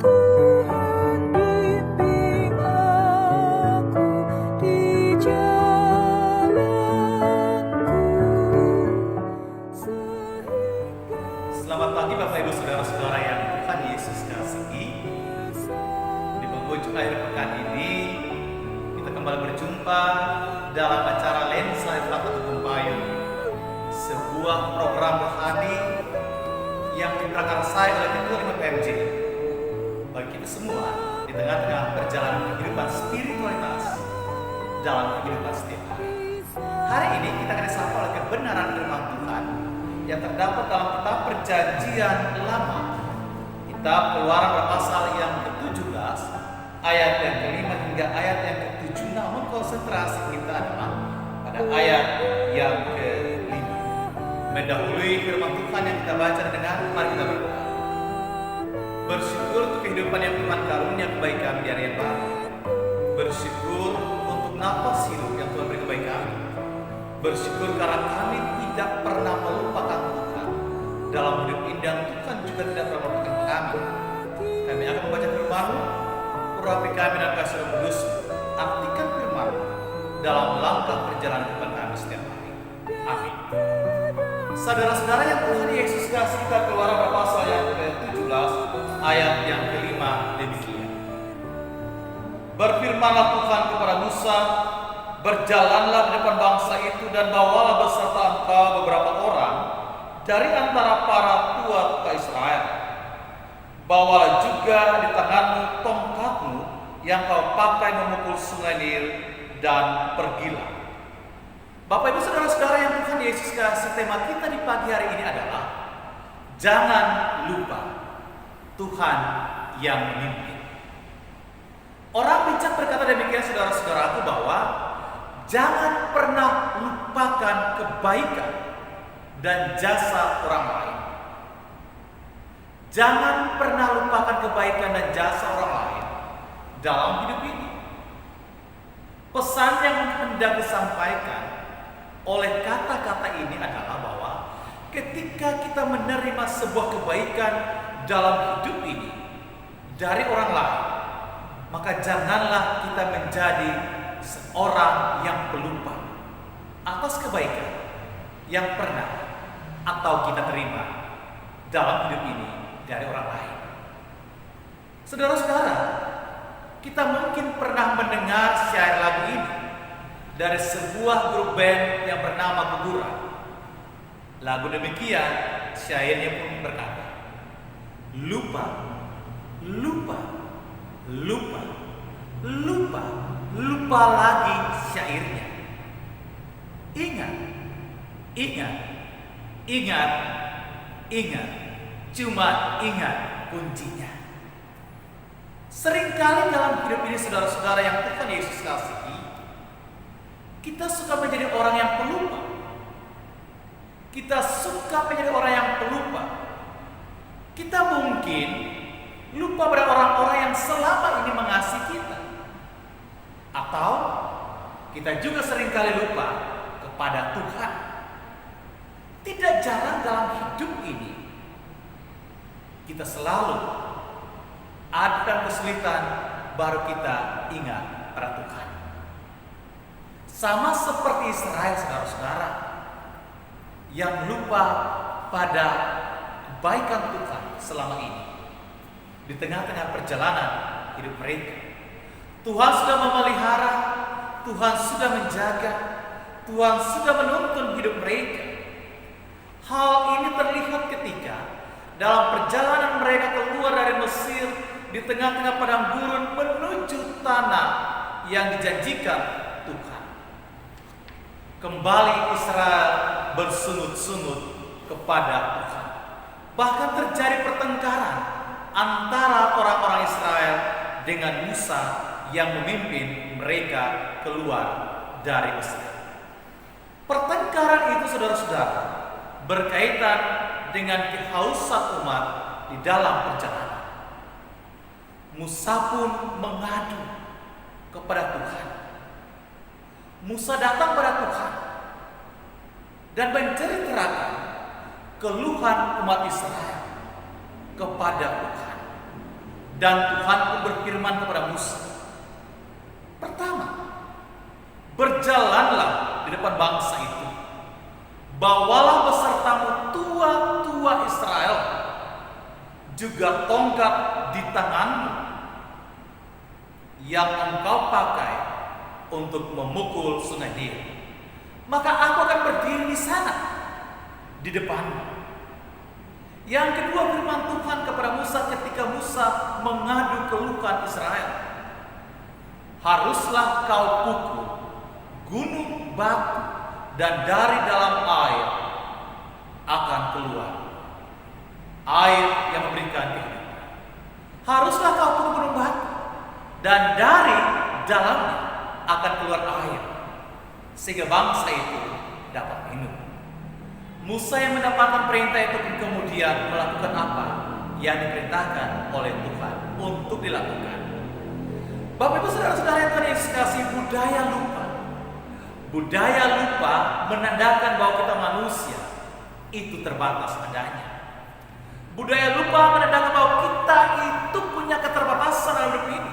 Tuhan bimbing aku di jalanku, sehingga Selamat pagi Bapak Ibu Saudara-saudara yang Tuhan Yesus kasihi. Di penghujung akhir pekan ini kita kembali berjumpa dalam acara Lensa Efrata Tugu Payung, sebuah program rohani yang diprakarsai oleh Ketua 5 PMJ bagi kita semua di tengah-tengah perjalanan kehidupan spiritualitas dalam kehidupan setiap hari. Hari ini kita akan disapa oleh kebenaran firman Tuhan yang terdapat dalam kitab Perjanjian Lama, kitab Keluaran pasal yang ke-17 ayat yang ke-5 hingga ayat yang ke-7. Namun konsentrasi kita adalah pada ayat yang ke-5. Mendahului firman Tuhan yang kita baca dan dengar, mari kita berdoa. Bersyukur untuk kehidupan yang Tuhan karunia kebaikan di hari yang baru. Bersyukur untuk napas hidup yang Tuhan beri kepada kami. Bersyukur karena kami tidak pernah melupakan Tuhan. Dalam hidup indah Tuhan juga tidak pernah melupakan kami. Kami akan membaca firman-Mu, urapi kami dan kasih Roh Kudus, artikan firman-Mu dalam langkah perjalanan kehidupan kami setiap hari. Amin. Saudara-saudara yang Tuhan Yesus kasih, kita Keluaran pasal yang ke-17 ayat yang ke-5 demikian. Berfirmanlah Tuhan kepada Musa, berjalanlah di depan bangsa itu dan bawalah beserta engkau beberapa orang dari antara para tua Israel. Bawalah juga di tanganmu tongkatmu yang kau pakai memukul sungai Nil, dan pergilah. Bapak Ibu Saudara-saudara yang Tuhan Yesus kasih, tema kita di pagi hari ini adalah jangan lupa Tuhan yang memimpin. Orang bijak berkata demikian, saudara-saudaraku, bahwa jangan pernah lupakan kebaikan dan jasa orang lain. Jangan pernah lupakan kebaikan dan jasa orang lain dalam hidup ini. Pesan yang hendak disampaikan oleh kata-kata ini adalah bahwa ketika kita menerima sebuah kebaikan dalam hidup ini dari orang lain, maka janganlah kita menjadi seorang yang pelupa atas kebaikan yang pernah atau kita terima dalam hidup ini dari orang lain. Saudara-saudara, kita mungkin pernah mendengar syair lagu ini dari sebuah grup band yang bernama Kuburan. Lagu demikian, syairnya pun berkata, lupa, lupa, lupa, lupa, lupa lagi syairnya. Ingat, ingat, ingat, ingat, cuma ingat kuncinya. Seringkali dalam hidup ini, saudara-saudara yang Tuhan Yesus kasihi, kita suka menjadi orang yang pelupa. Kita suka menjadi orang yang pelupa. Kita mungkin lupa pada orang-orang yang selama ini mengasihi kita. Atau kita juga seringkali lupa kepada Tuhan. Tidak jarang dalam hidup ini kita selalu ada kesulitan baru kita ingat pada Tuhan. Sama seperti Israel, saudara-saudara, yang lupa pada kebaikan Tuhan selama ini di tengah-tengah perjalanan hidup mereka. Tuhan sudah memelihara, Tuhan sudah menjaga, Tuhan sudah menuntun hidup mereka. Hal ini terlihat ketika dalam perjalanan mereka keluar dari Mesir di tengah-tengah padang gurun menuju tanah yang dijanjikan Tuhan. Kembali Israel bersungut-sungut kepada Tuhan. Bahkan terjadi pertengkaran antara orang-orang Israel dengan Musa yang memimpin mereka keluar dari Mesir. Pertengkaran itu, saudara-saudara, berkaitan dengan kehausan umat di dalam perjalanan. Musa pun mengadu kepada Tuhan. Musa datang pada Tuhan dan menceritakan keluhan umat Israel kepada Tuhan. Dan Tuhan pun berfirman kepada Musa. Pertama, berjalanlah di depan bangsa itu. Bawalah besertamu tua-tua Israel, juga tongkat di tanganmu yang engkau pakai untuk memukul sungai Nil. Maka aku akan berdiri di sana, di depanmu. Yang kedua, firman Tuhan kepada Musa ketika Musa mengadu keluhan Israel. Haruslah kau pukul gunung batu, dan dari dalam air akan keluar air yang memberikan kehidupan. Haruslah kau pukul gunung batu, dan dari dalamnya akan keluar air, sehingga bangsa itu dapat minum. Musa yang mendapatkan perintah itu pun kemudian melakukan apa yang diperintahkan oleh Tuhan untuk dilakukan. Bapak Ibu Saudara-saudara yang Tuhan Yesus kasih, budaya lupa menandakan bahwa kita manusia itu terbatas adanya. Budaya lupa menandakan bahwa kita itu punya keterbatasan dalam hidup ini,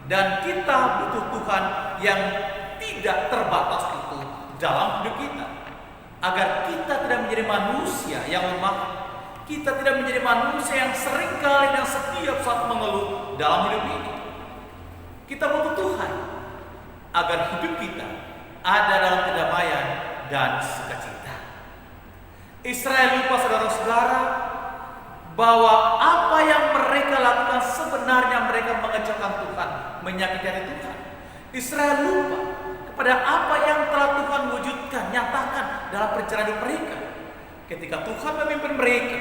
dan kita butuh Tuhan yang tidak terbatas itu dalam hidup kita, agar kita tidak menjadi manusia yang lemah. Kita tidak menjadi manusia yang seringkali dan setiap saat mengeluh dalam hidup ini. Kita butuh Tuhan agar hidup kita ada dalam kedamaian dan sukacita. Israel lupa, saudara-saudara, bahwa apa yang mereka lakukan sebenarnya mereka mengecewakan Tuhan, menyakiti hati Tuhan. Israel lupa kepada apa yang telah Tuhan wujudkan, nyatakan dalam perjalanan hidup mereka. Ketika Tuhan memimpin mereka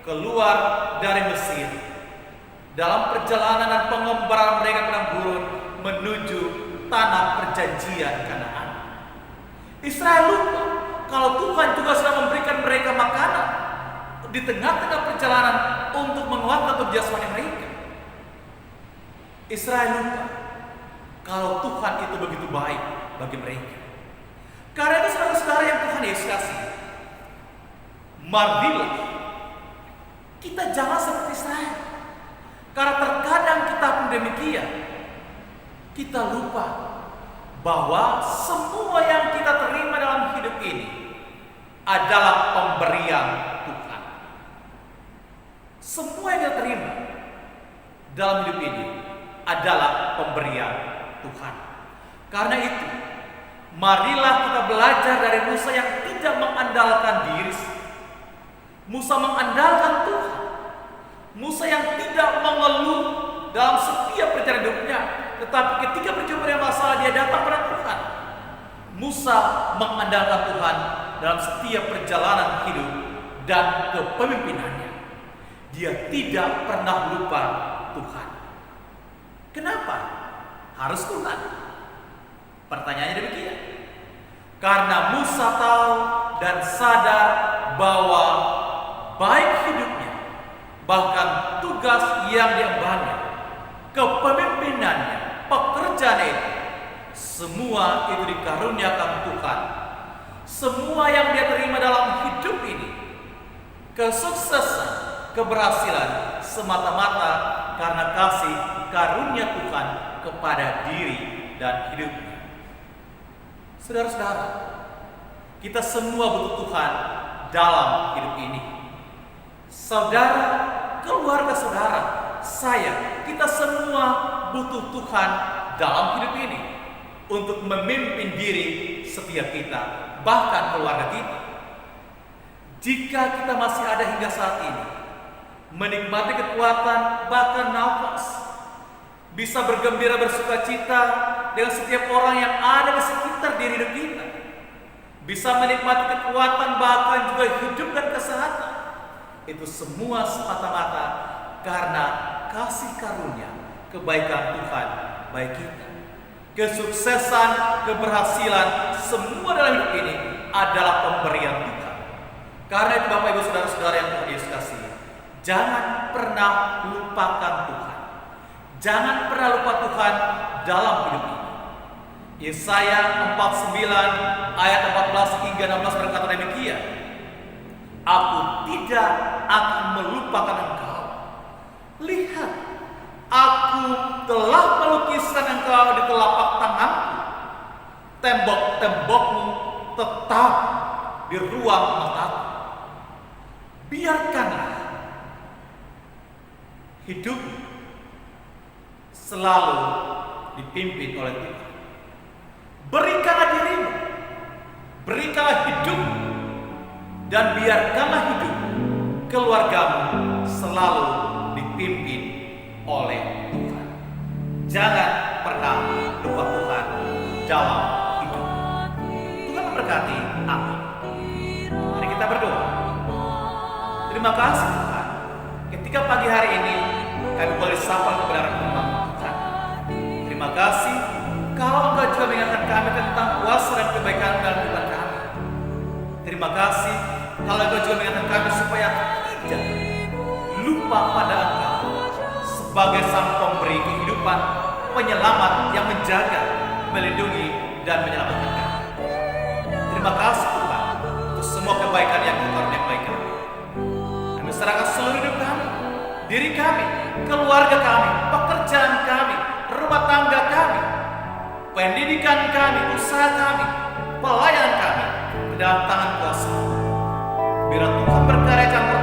keluar dari Mesir, dalam perjalanan dan pengembaraan mereka ke padang gurun menuju tanah perjanjian Kanaan. Israel lupa kalau Tuhan juga sudah memberikan mereka makanan di tengah-tengah perjalanan untuk menguatkan tubuh jasmani mereka. Israel lupa kalau Tuhan itu begitu baik bagi mereka. Karena itu saudara-saudara yang Tuhan Yesus kasih, marilah kita jangan seperti Israel. Karena terkadang kita pun demikian. Kita lupa bahwa semua yang kita terima dalam hidup ini adalah pemberian Tuhan. Semua yang kita terima dalam hidup ini adalah pemberian Tuhan. Karena itu, marilah kita belajar dari Musa yang tidak mengandalkan diri. Musa mengandalkan Tuhan. Musa yang tidak mengeluh dalam setiap perjalanan hidupnya, tetapi ketika berjumpa dengan masalah dia datang pada Tuhan. Musa mengandalkan Tuhan dalam setiap perjalanan hidup dan kepemimpinannya. Dia tidak pernah lupa Tuhan. Kenapa harus Tuhan? Pertanyaannya demikian. Karena Musa tahu dan sadar bahwa baik hidupnya, bahkan tugas yang diembannya, kepemimpinannya, pekerjaan itu, semua itu dikaruniakan Tuhan. Semua yang dia terima dalam hidup ini, kesuksesan, keberhasilan, semata-mata karena kasih karunia Tuhan kepada diri dan hidupnya. Saudara-saudara, kita semua butuh Tuhan dalam hidup ini. Saudara, keluarga saudara, saya, kita semua butuh Tuhan dalam hidup ini untuk memimpin diri setiap kita, bahkan keluarga kita. Jika kita masih ada hingga saat ini, menikmati kekuatan bahkan nafas, bisa bergembira bersukacita dengan setiap orang yang ada di sekitar diri hidup kita, bisa menikmati kekuatan bahkan juga hidup dan kesehatan, itu semua semata-mata karena kasih karunia, kebaikan Tuhan bagi kita. Kesuksesan, keberhasilan, semua dalam hidup ini adalah pemberian Tuhan. Karena itu Bapak Ibu Saudara-saudara yang Tuhan Yesus kasih, jangan pernah lupakan Tuhan. Jangan pernah lupa Tuhan dalam hidup ini. Yesaya 49 ayat 14 hingga 16 berkata demikian. Aku tidak akan melupakan engkau. Lihat, telah melukiskan engkau di telapak tanganku. Tembok-tembokmu tetap di ruang mataku. Biarkanlah hidup selalu dipimpin oleh Tuhan. Berikanlah dirimu, berikanlah hidupmu, dan biarkanlah hidup keluargamu selalu dipimpin oleh Tuhan. Jangan pernah lupa Tuhan dalam hidup. Tuhan memberkati. Amin. Mari kita berdoa. Terima kasih Tuhan, ketika pagi hari ini kami boleh sapa kebenaran firman Tuhan. Terima kasih kalau Engkau juga mengingatkan kami tentang kuasa dan kebaikan dalam kehidupan kami. Terima kasih kalau Engkau juga mengingatkan kami supaya tidak lupa pada Engkau sebagai Sang Pemberi kehidupan, penyelamat yang menjaga, melindungi, dan menyelamatkan kami. Terima kasih Tuhan untuk semua kebaikan yang Engkau karuniai kami. Kami serahkan seluruh hidup kami, diri kami, keluarga kami, pekerjaan kami, rumah tangga kami, pendidikan kami, usaha kami, pelayanan kami ke dalam tangan kuasa. Biar Tuhan berkarya campur